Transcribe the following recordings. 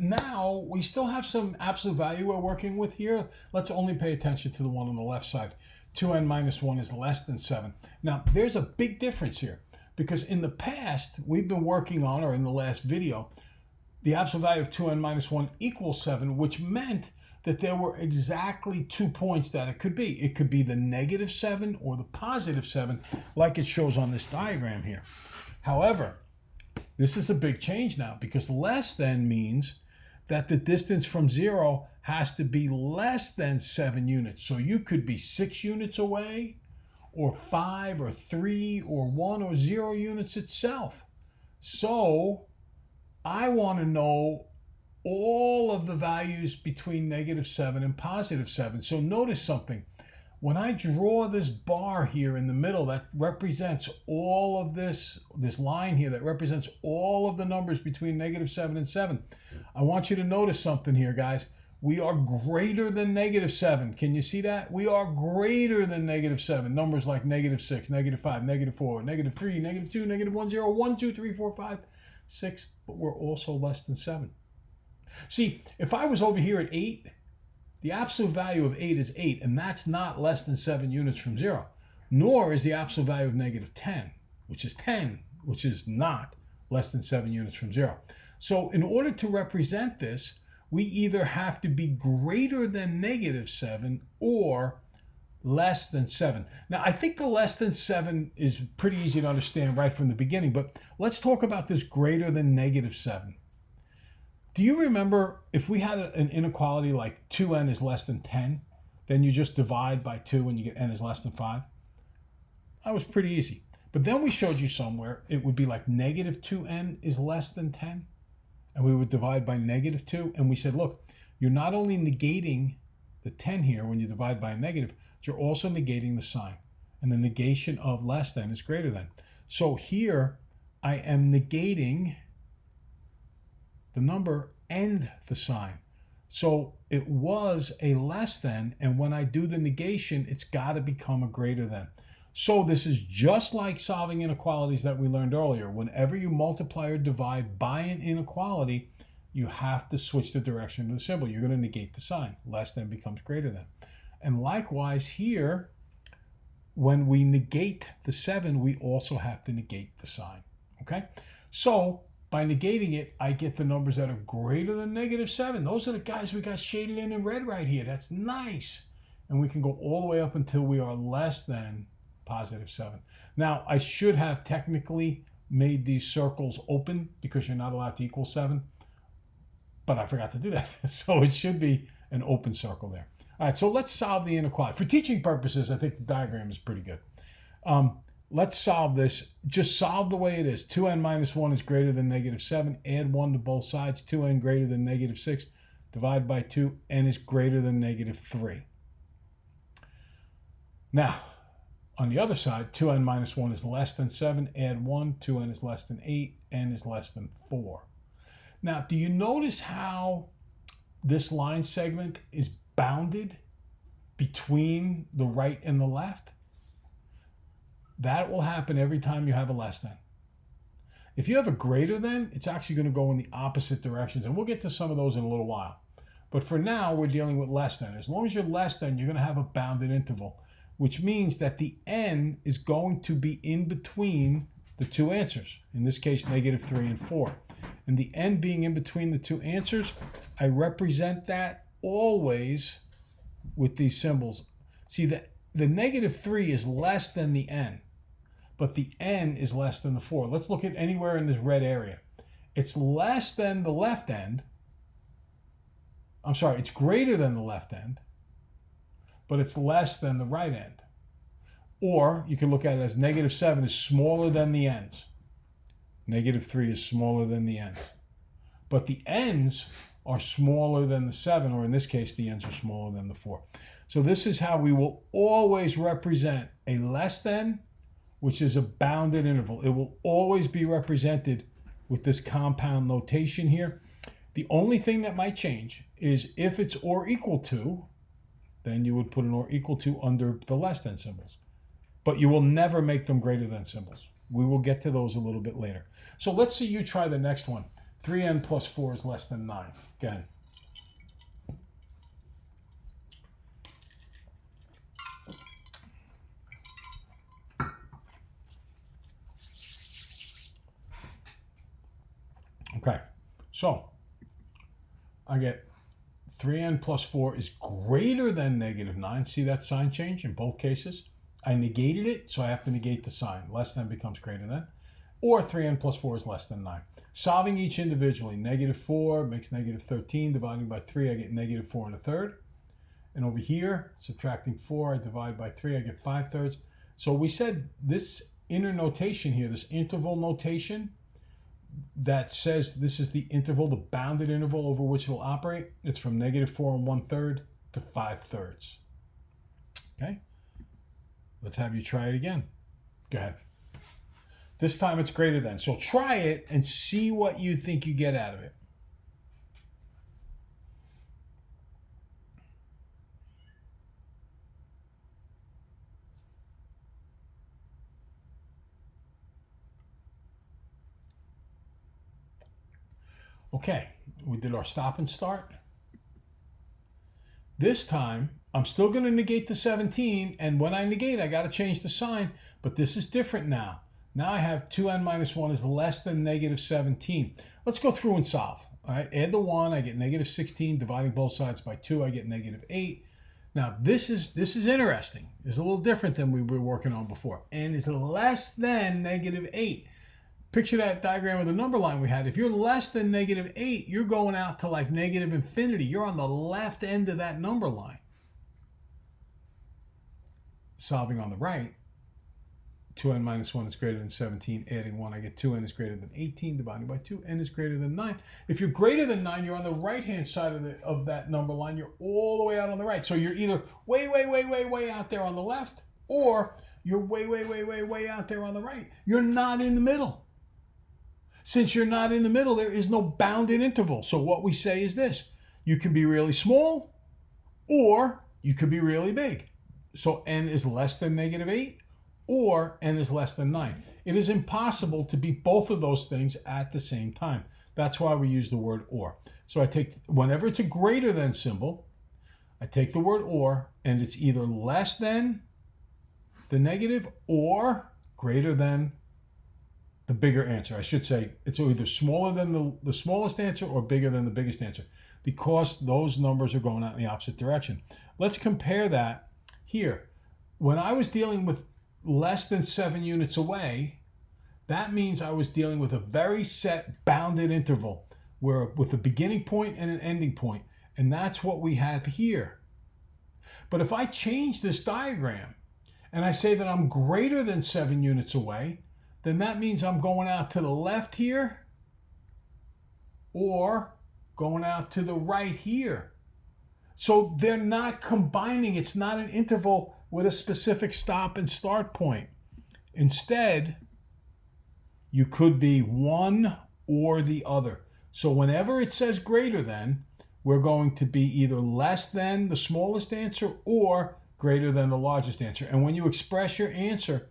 now we still have some absolute value we're working with here. Let's only pay attention to the one on the left side. 2n minus 1 is less than 7. Now, there's a big difference here because in the past, we've been working on, or in the last video, the absolute value of 2n minus 1 equals 7, which meant that there were exactly 2 points that it could be. It could be the negative 7 or the positive 7, like it shows on this diagram here. However, this is a big change now because less than means that the distance from 0 has to be less than 7 units. So you could be 6 units away, or 5, or 3, or 1, or 0 units itself. So I want to know all of the values between negative 7 and positive 7. So notice something. When I draw this bar here in the middle that represents all of this line here that represents all of the numbers between negative 7 and 7, I want you to notice something here, guys. We are greater than negative 7. Can you see that? We are greater than negative 7. Numbers like negative 6, negative 5, negative 4, negative 3, negative 2, negative 1, 0, 1, 2, 3, 4, 5, 6, but we're also less than 7. See, if I was over here at 8, the absolute value of 8 is 8, and that's not less than 7 units from 0, nor is the absolute value of negative 10, which is not less than 7 units from 0. So in order to represent this, we either have to be greater than negative 7 or less than 7. Now, I think the less than 7 is pretty easy to understand right from the beginning, but let's talk about this greater than negative 7. Do you remember if we had an inequality like 2n is less than 10, then you just divide by 2 and you get n is less than 5? That was pretty easy. But then we showed you somewhere it would be like negative 2n is less than 10, and we would divide by negative 2, and we said, look, you're not only negating the 10 here when you divide by a negative, but you're also negating the sign, and the negation of less than is greater than. So here I am negating the number and the sign. So it was a less than, and when I do the negation, it's got to become a greater than. So this is just like solving inequalities that we learned earlier. Whenever you multiply or divide by an inequality, you have to switch the direction of the symbol. You're going to negate the sign. Less than becomes greater than. And likewise here, when we negate the 7, we also have to negate the sign. Okay? So by negating it, I get the numbers that are greater than negative 7. Those are the guys we got shaded in red right here. That's nice. And we can go all the way up until we are less than positive 7. Now, I should have technically made these circles open because you're not allowed to equal 7, but I forgot to do that. So it should be an open circle there. All right, so let's solve the inequality. For teaching purposes, I think the diagram is pretty good. Let's solve this. Just solve the way it is. 2n minus 1 is greater than negative 7. Add 1 to both sides. 2n greater than negative 6. Divide by 2. N is greater than negative 3. Now, on the other side, 2n minus 1 is less than 7. Add 1. 2n is less than 8. N is less than 4. Now, do you notice how this line segment is bounded between the right and the left? That will happen every time you have a less than. If you have a greater than, it's actually going to go in the opposite directions. And we'll get to some of those in a little while. But for now, we're dealing with less than. As long as you're less than, you're going to have a bounded interval, which means that the n is going to be in between the two answers. In this case, negative 3 and 4. And the n being in between the two answers, I represent that always with these symbols. See, the negative 3 is less than the n, but the n is less than the 4. Let's look at anywhere in this red area. It's less than the left end. I'm sorry, it's greater than the left end, but it's less than the right end. Or you can look at it as negative 7 is smaller than the n's. Negative 3 is smaller than the n's. But the n's are smaller than the 7, or in this case, the n's are smaller than the 4. So this is how we will always represent a less than, which is a bounded interval. It will always be represented with this compound notation here. The only thing that might change is if it's or equal to, then you would put an or equal to under the less than symbols. But you will never make them greater than symbols. We will get to those a little bit later. So let's see you try the next one. 3n plus 4 is less than 9. Again. Okay, so I get 3n plus 4 is greater than negative 9. See that sign change in both cases? I negated it, so I have to negate the sign. Less than becomes greater than. Or 3n plus 4 is less than 9. Solving each individually, negative 4 makes negative 13. Dividing by 3, I get negative 4 1/3. And over here, subtracting 4, I divide by 3, I get 5/3. So we said this inner notation here, this interval notation, that says this is the interval, the bounded interval over which it will operate. It's from negative 4 1/3 to 5/3. Okay? Let's have you try it again. Go ahead. This time it's greater than. So try it and see what you think you get out of it. Okay, we did our stop and start. This time, I'm still going to negate the 17, and when I negate, I got to change the sign, but this is different now. Now I have 2n minus 1 is less than negative 17. Let's go through and solve. All right, add the 1, I get negative 16. Dividing both sides by 2, I get negative 8. Now, this is interesting. It's a little different than we were working on before. N is less than negative 8. Picture that diagram of the number line we had. If you're less than negative 8, you're going out to like negative infinity. You're on the left end of that number line. Solving on the right, 2n minus 1 is greater than 17. Adding 1, I get 2n is greater than 18. Dividing by 2, n is greater than 9. If you're greater than 9, you're on the right-hand side of that number line. You're all the way out on the right. So you're either way out there on the left, or you're way out there on the right. You're not in the middle. Since you're not in the middle, there is no bounded interval. So what we say is this: you can be really small, or you could be really big. So n is less than negative 8, or n is less than 9. It is impossible to be both of those things at the same time. That's why we use the word or. So I take, whenever it's a greater than symbol, I take the word or, and it's either less than the negative or greater than the bigger answer. I should say it's either smaller than the smallest answer or bigger than the biggest answer, because those numbers are going out in the opposite direction. Let's compare that here. When I was dealing with less than 7 units away, that means I was dealing with a very set bounded interval where with a beginning point and an ending point, and that's what we have here. But if I change this diagram and I say that I'm greater than 7 units away, then that means I'm going out to the left here or going out to the right here. So they're not combining. It's not an interval with a specific stop and start point. Instead, you could be one or the other. So whenever it says greater than, we're going to be either less than the smallest answer or greater than the largest answer. And when you express your answer,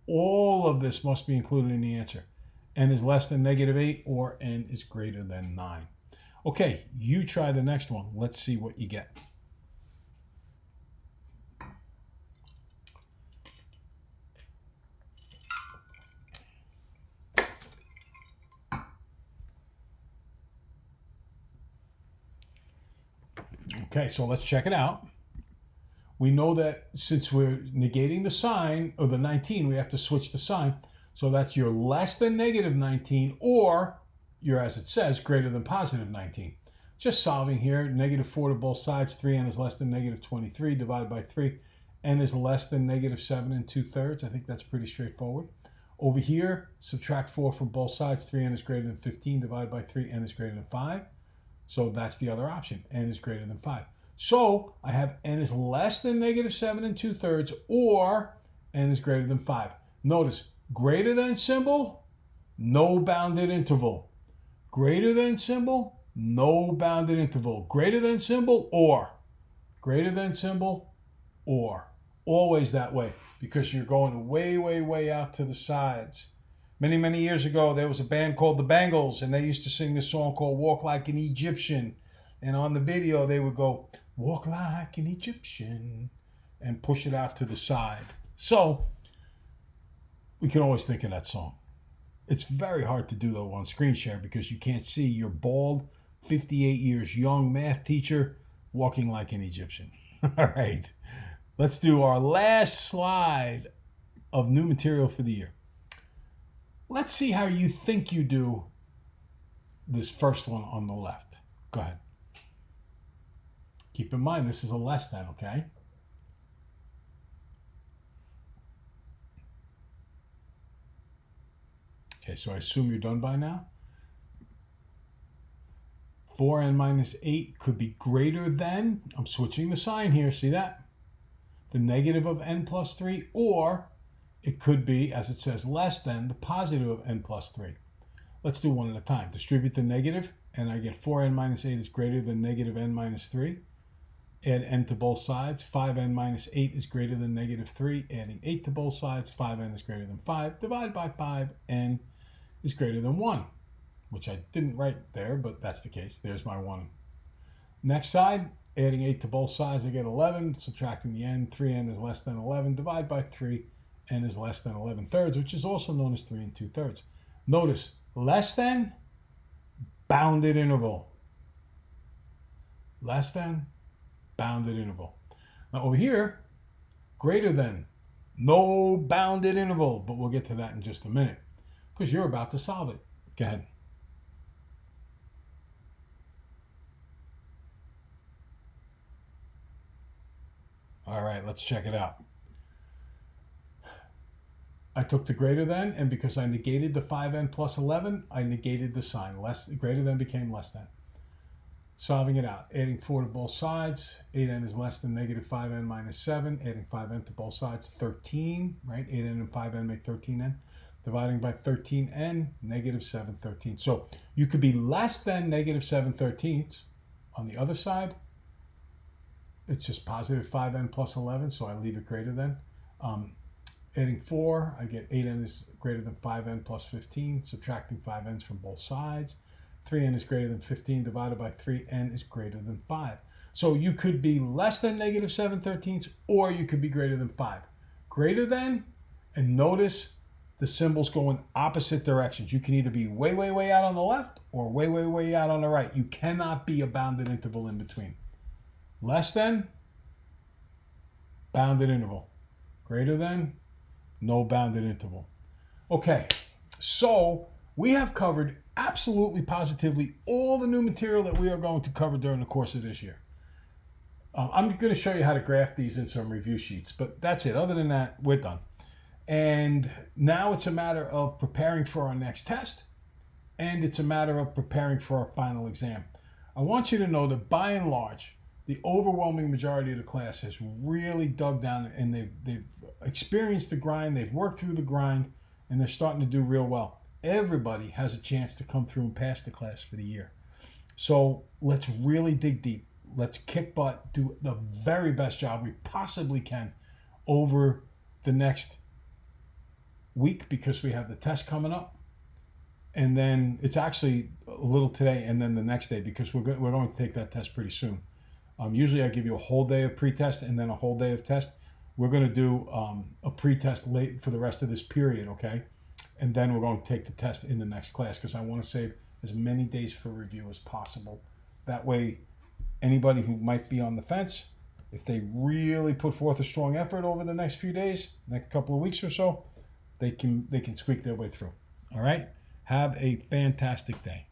all of this must be included in the answer. N is less than negative 8 or n is greater than 9. Okay, you try the next one. Let's see what you get. Okay, so let's check it out. We know that since we're negating the sign of the 19, we have to switch the sign. So that's your less than negative 19 or your, as it says, greater than positive 19. Just solving here, negative 4 to both sides. 3n is less than negative 23 divided by 3. N is less than negative 7 2/3. I think that's pretty straightforward. Over here, subtract 4 from both sides. 3n is greater than 15 divided by 3. N is greater than 5. So that's the other option. N is greater than 5. So I have n is less than negative 7 2/3 or n is greater than 5. Notice, greater than symbol, no bounded interval. Greater than symbol, no bounded interval. Greater than symbol, or. Greater than symbol, or. Always that way, because you're going way out to the sides. Many, many years ago, there was a band called the Bangles, and they used to sing this song called Walk Like an Egyptian. And on the video, they would go, walk like an Egyptian, and push it out to the side. So we can always think of that song. It's very hard to do, though, on screen share because you can't see your bald, 58 years young math teacher walking like an Egyptian. All right. Let's do our last slide of new material for the year. Let's see how you think you do this first one on the left. Go ahead. Keep in mind, this is a less than, okay? Okay, so I assume you're done by now. 4n minus 8 could be greater than, I'm switching the sign here, see that? The negative of n plus 3, or it could be, as it says, less than the positive of n plus 3. Let's do one at a time. Distribute the negative, and I get 4n minus 8 is greater than negative n minus 3. Add n to both sides. 5n minus 8 is greater than negative 3. Adding 8 to both sides. 5n is greater than 5. Divide by 5. N is greater than 1, which I didn't write there, but that's the case. There's my 1. Next side, adding 8 to both sides, I get 11. Subtracting the n, 3n is less than 11. Divide by 3, n is less than 11 thirds, which is also known as 3 2/3. Notice, less than, bounded interval. Less than, bounded interval. Now over here, greater than, no bounded interval, but we'll get to that in just a minute because you're about to solve it. Go ahead. All right, let's check it out. I took the greater than, and because I negated the 5n plus 11, I negated the sign. Greater than became less than. Solving it out, adding 4 to both sides, 8n is less than negative 5n minus 7, adding 5n to both sides, 13, right? 8n and 5n make 13n. Dividing by 13n, negative 7/13. So you could be less than negative 7/13. On the other side, it's just positive 5n plus 11, so I leave it greater than. Adding 4, I get 8n is greater than 5n plus 15, subtracting 5n's from both sides. 3n is greater than 15 divided by 3n is greater than 5. So you could be less than negative 7/13, or you could be greater than 5. Greater than, and notice the symbols go in opposite directions. You can either be way, way, way out on the left or way, way, way out on the right. You cannot be a bounded interval in between. Less than, bounded interval. Greater than, no bounded interval. Okay, so we have covered absolutely positively all the new material that we are going to cover during the course of this year. I'm going to show you how to graph these in some review sheets, but that's it. Other than that, we're done. And now it's a matter of preparing for our next test, and it's a matter of preparing for our final exam. I want you to know that by and large, the overwhelming majority of the class has really dug down, and they've experienced the grind, they've worked through the grind, and they're starting to do real well. Everybody has a chance to come through and pass the class for the year. So let's really dig deep. Let's kick butt, do the very best job we possibly can over the next week because we have the test coming up. And then it's actually a little today and then the next day because we're going to take that test pretty soon. Usually I give you a whole day of pre-test and then a whole day of test. We're going to do a pre-test late for the rest of this period, okay? And then we're going to take the test in the next class because I want to save as many days for review as possible. That way, anybody who might be on the fence, if they really put forth a strong effort over the next few days, next couple of weeks or so, they can squeak their way through. All right? Have a fantastic day.